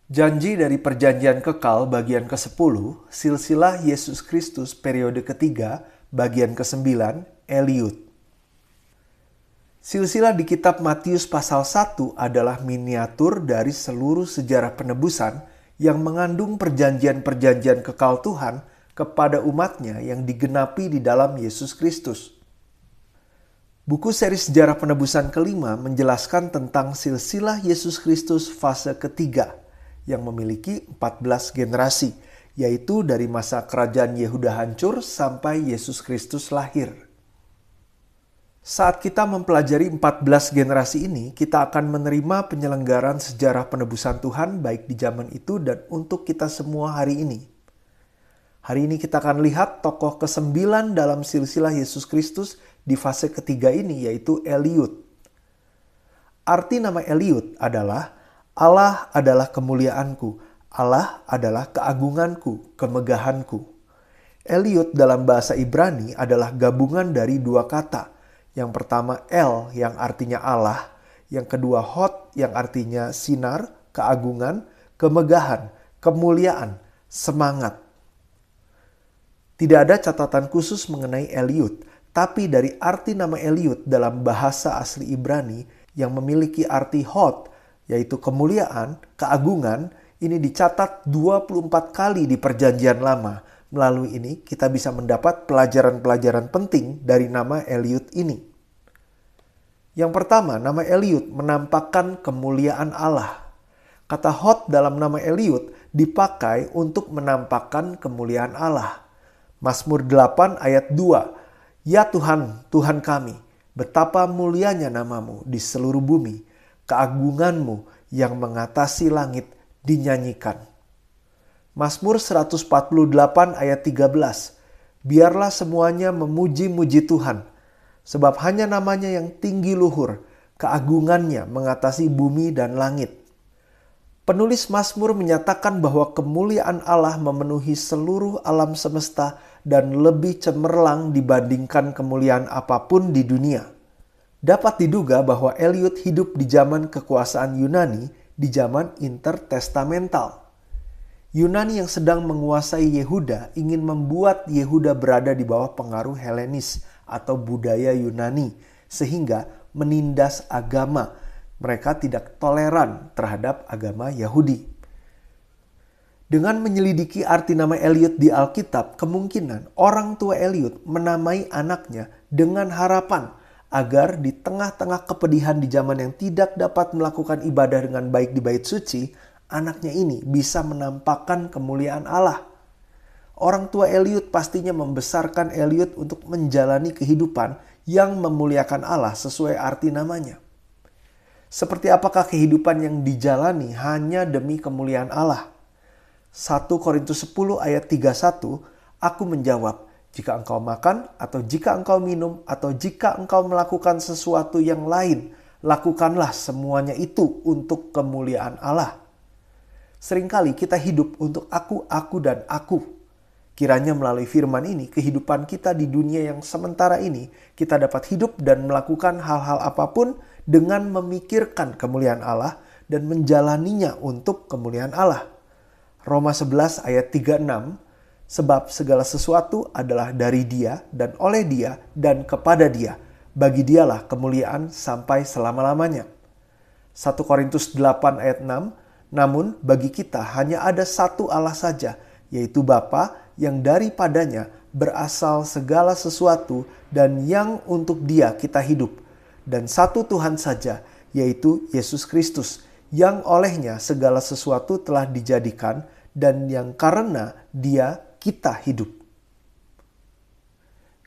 Janji dari Perjanjian Kekal bagian ke-10, silsilah Yesus Kristus periode ketiga, bagian ke-9, Eliud. Silsilah di kitab Matius pasal 1 adalah miniatur dari seluruh sejarah penebusan yang mengandung perjanjian-perjanjian kekal Tuhan kepada umatnya yang digenapi di dalam Yesus Kristus. Buku seri sejarah penebusan kelima menjelaskan tentang silsilah Yesus Kristus fase ketiga, yang memiliki 14 generasi, yaitu dari masa kerajaan Yehuda hancur sampai Yesus Kristus lahir. Saat kita mempelajari 14 generasi ini, kita akan menerima penyelenggaran sejarah penebusan Tuhan baik di zaman itu dan untuk kita semua hari ini. Hari ini kita akan lihat tokoh ke-9 dalam silsilah Yesus Kristus di fase ketiga ini, yaitu Eliud. Arti nama Eliud adalah Allah adalah kemuliaanku, Allah adalah keagunganku, kemegahanku. Eliud dalam bahasa Ibrani adalah gabungan dari dua kata. Yang pertama El yang artinya Allah, yang kedua Hod yang artinya sinar, keagungan, kemegahan, kemuliaan, semangat. Tidak ada catatan khusus mengenai Eliud, tapi dari arti nama Eliud dalam bahasa asli Ibrani yang memiliki arti Hod, yaitu kemuliaan, keagungan, ini dicatat 24 kali di Perjanjian Lama. Melalui ini kita bisa mendapat pelajaran-pelajaran penting dari nama Eliud ini. Yang pertama, nama Eliud menampakkan kemuliaan Allah. Kata Hod dalam nama Eliud dipakai untuk menampakkan kemuliaan Allah. Mazmur 8 ayat 2, Ya Tuhan, Tuhan kami, betapa mulianya namamu di seluruh bumi. Keagunganmu yang mengatasi langit dinyanyikan. Mazmur 148 ayat 13. Biarlah semuanya memuji-muji Tuhan, sebab hanya namanya yang tinggi luhur, keagungannya mengatasi bumi dan langit. Penulis Mazmur menyatakan bahwa kemuliaan Allah memenuhi seluruh alam semesta dan lebih cemerlang dibandingkan kemuliaan apapun di dunia. Dapat diduga bahwa Eliud hidup di zaman kekuasaan Yunani, di zaman intertestamental. Yunani yang sedang menguasai Yehuda ingin membuat Yehuda berada di bawah pengaruh Helenis atau budaya Yunani, sehingga menindas agama. Mereka tidak toleran terhadap agama Yahudi. Dengan menyelidiki arti nama Eliud di Alkitab, kemungkinan orang tua Eliud menamai anaknya dengan harapan agar di tengah-tengah kepedihan di zaman yang tidak dapat melakukan ibadah dengan baik di bait suci, anaknya ini bisa menampakkan kemuliaan Allah. Orang tua Eliud pastinya membesarkan Eliud untuk menjalani kehidupan yang memuliakan Allah sesuai arti namanya. Seperti apakah kehidupan yang dijalani hanya demi kemuliaan Allah? 1 Korintus 10 ayat 31, aku menjawab, jika engkau makan, atau jika engkau minum, atau jika engkau melakukan sesuatu yang lain, lakukanlah semuanya itu untuk kemuliaan Allah. Seringkali kita hidup untuk aku, dan aku. Kiranya melalui firman ini, kehidupan kita di dunia yang sementara ini, kita dapat hidup dan melakukan hal-hal apapun dengan memikirkan kemuliaan Allah dan menjalaninya untuk kemuliaan Allah. Roma 11 ayat 36, sebab segala sesuatu adalah dari Dia dan oleh Dia dan kepada Dia. Bagi Dialah kemuliaan sampai selama-lamanya. 1 Korintus 8 ayat 6, namun bagi kita hanya ada satu Allah saja, yaitu Bapa yang daripadanya berasal segala sesuatu dan yang untuk Dia kita hidup. Dan satu Tuhan saja, yaitu Yesus Kristus, yang olehnya segala sesuatu telah dijadikan dan yang karena Dia kita hidup.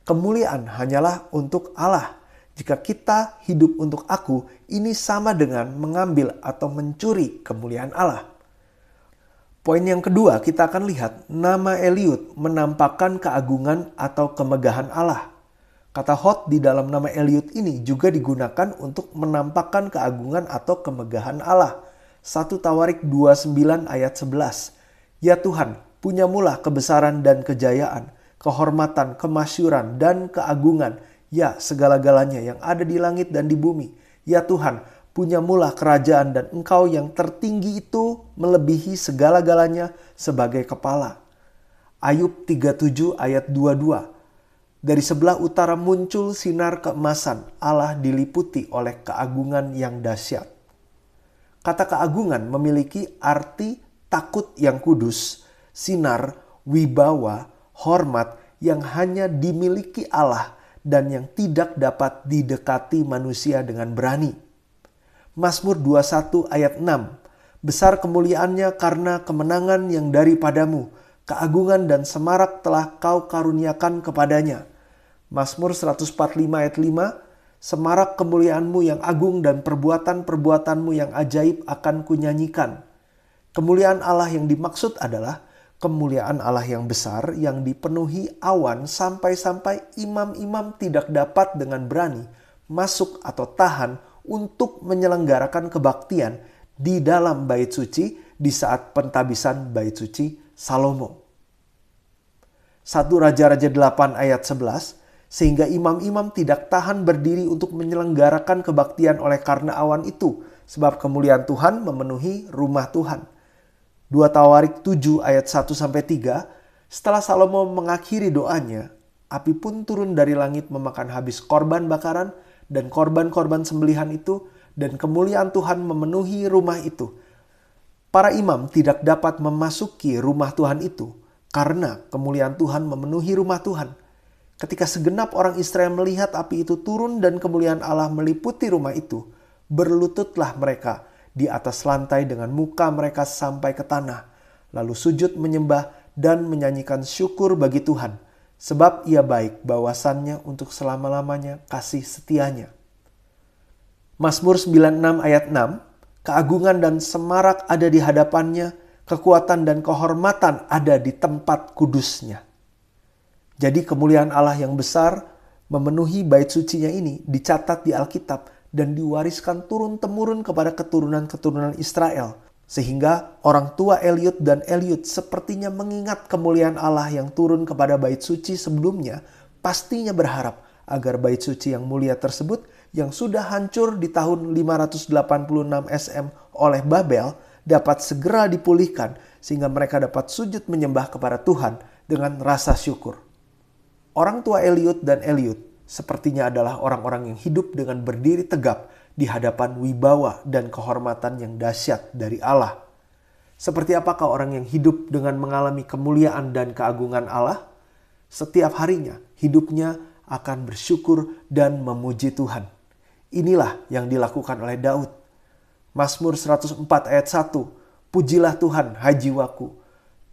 Kemuliaan hanyalah untuk Allah. Jika kita hidup untuk aku, ini sama dengan mengambil atau mencuri kemuliaan Allah. Poin yang kedua, kita akan lihat nama Eliud menampakkan keagungan atau kemegahan Allah. Kata Hod di dalam nama Eliud ini juga digunakan untuk menampakkan keagungan atau kemegahan Allah. 1 Tawarik 29 ayat 11. Ya Tuhan, punyamulah kebesaran dan kejayaan, kehormatan, kemasyuran, dan keagungan, ya segala-galanya yang ada di langit dan di bumi. Ya Tuhan, punyamulah kerajaan dan Engkau yang tertinggi itu melebihi segala-galanya sebagai kepala. Ayub 37 ayat 22. Dari sebelah utara muncul sinar keemasan, Allah diliputi oleh keagungan yang dahsyat. Kata keagungan memiliki arti takut yang kudus, sinar, wibawa, hormat yang hanya dimiliki Allah dan yang tidak dapat didekati manusia dengan berani. Mazmur 21 ayat 6. Besar kemuliaannya karena kemenangan yang daripadamu, keagungan dan semarak telah kau karuniakan kepadanya. Mazmur 145 ayat 5. Semarak kemuliaanmu yang agung dan perbuatan-perbuatanmu yang ajaib akan kunyanyikan. Kemuliaan Allah yang dimaksud adalah kemuliaan Allah yang besar yang dipenuhi awan sampai-sampai imam-imam tidak dapat dengan berani masuk atau tahan untuk menyelenggarakan kebaktian di dalam bait suci di saat pentabisan bait suci Salomo. 1 Raja-Raja 8 ayat 11. Sehingga imam-imam tidak tahan berdiri untuk menyelenggarakan kebaktian oleh karena awan itu, sebab kemuliaan Tuhan memenuhi rumah Tuhan. 2 Tawarik 7 ayat 1-3, setelah Salomo mengakhiri doanya, api pun turun dari langit memakan habis korban bakaran dan korban-korban sembelihan itu, dan kemuliaan Tuhan memenuhi rumah itu. Para imam tidak dapat memasuki rumah Tuhan itu, karena kemuliaan Tuhan memenuhi rumah Tuhan. Ketika segenap orang Israel melihat api itu turun dan kemuliaan Allah meliputi rumah itu, berlututlah mereka di atas lantai dengan muka mereka sampai ke tanah, lalu sujud menyembah dan menyanyikan syukur bagi Tuhan, sebab Ia baik bawasannya untuk selama-lamanya kasih setianya. Mazmur 96 ayat 6, keagungan dan semarak ada di hadapannya, kekuatan dan kehormatan ada di tempat kudusnya. Jadi kemuliaan Allah yang besar memenuhi bait sucinya ini dicatat di Alkitab dan diwariskan turun-temurun kepada keturunan-keturunan Israel. Sehingga orang tua Eliud dan Eliud sepertinya mengingat kemuliaan Allah yang turun kepada bait suci sebelumnya, pastinya berharap agar bait suci yang mulia tersebut yang sudah hancur di tahun 586 SM oleh Babel dapat segera dipulihkan sehingga mereka dapat sujud menyembah kepada Tuhan dengan rasa syukur. Orang tua Eliud dan Eliud sepertinya adalah orang-orang yang hidup dengan berdiri tegap di hadapan wibawa dan kehormatan yang dahsyat dari Allah. Seperti apakah orang yang hidup dengan mengalami kemuliaan dan keagungan Allah? Setiap harinya hidupnya akan bersyukur dan memuji Tuhan. Inilah yang dilakukan oleh Daud. Mazmur 104 ayat 1. Pujilah Tuhan, hai jiwaku.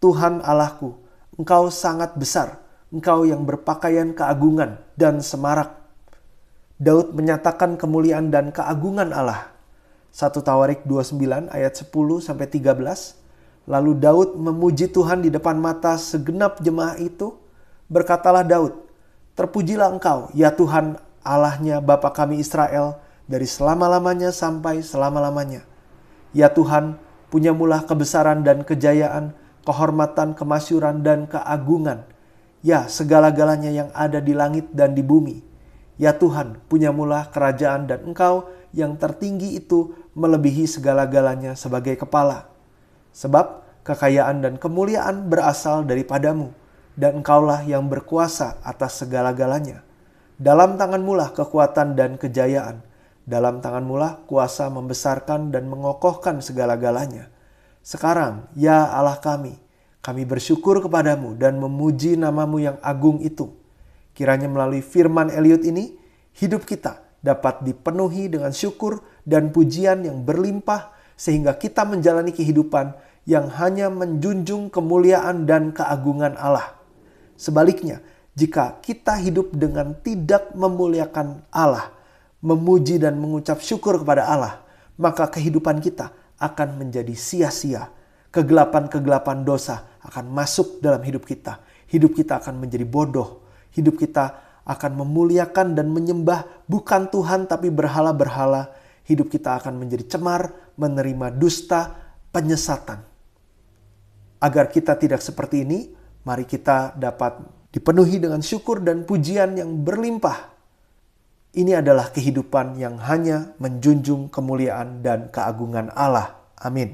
Tuhan Allahku, Engkau sangat besar. Engkau yang berpakaian keagungan dan semarak. Daud menyatakan kemuliaan dan keagungan Allah. 1 Tawarik 29 ayat 10-13. Lalu Daud memuji Tuhan di depan mata segenap jemaah itu. Berkatalah Daud, terpujilah Engkau, ya Tuhan Allahnya Bapa kami Israel, dari selama-lamanya sampai selama-lamanya. Ya Tuhan, punyamulah kebesaran dan kejayaan, kehormatan, kemasyuran, dan keagungan. Ya, segala-galanya yang ada di langit dan di bumi. Ya Tuhan, punyamulah kerajaan dan Engkau yang tertinggi itu melebihi segala-galanya sebagai kepala. Sebab kekayaan dan kemuliaan berasal daripadamu, dan Engkaulah yang berkuasa atas segala-galanya. Dalam tanganmulah kekuatan dan kejayaan. Dalam tanganmulah kuasa membesarkan dan mengokohkan segala-galanya. Sekarang, ya Allah kami bersyukur kepadamu dan memuji namamu yang agung itu. Kiranya melalui firman Eliud ini, hidup kita dapat dipenuhi dengan syukur dan pujian yang berlimpah sehingga kita menjalani kehidupan yang hanya menjunjung kemuliaan dan keagungan Allah. Sebaliknya, jika kita hidup dengan tidak memuliakan Allah, memuji dan mengucap syukur kepada Allah, maka kehidupan kita akan menjadi sia-sia. Kegelapan-kegelapan dosa akan masuk dalam hidup kita. Hidup kita akan menjadi bodoh. Hidup kita akan memuliakan dan menyembah bukan Tuhan tapi berhala-berhala. Hidup kita akan menjadi cemar, menerima dusta, penyesatan. Agar kita tidak seperti ini, mari kita dapat dipenuhi dengan syukur dan pujian yang berlimpah. Ini adalah kehidupan yang hanya menjunjung kemuliaan dan keagungan Allah. Amin.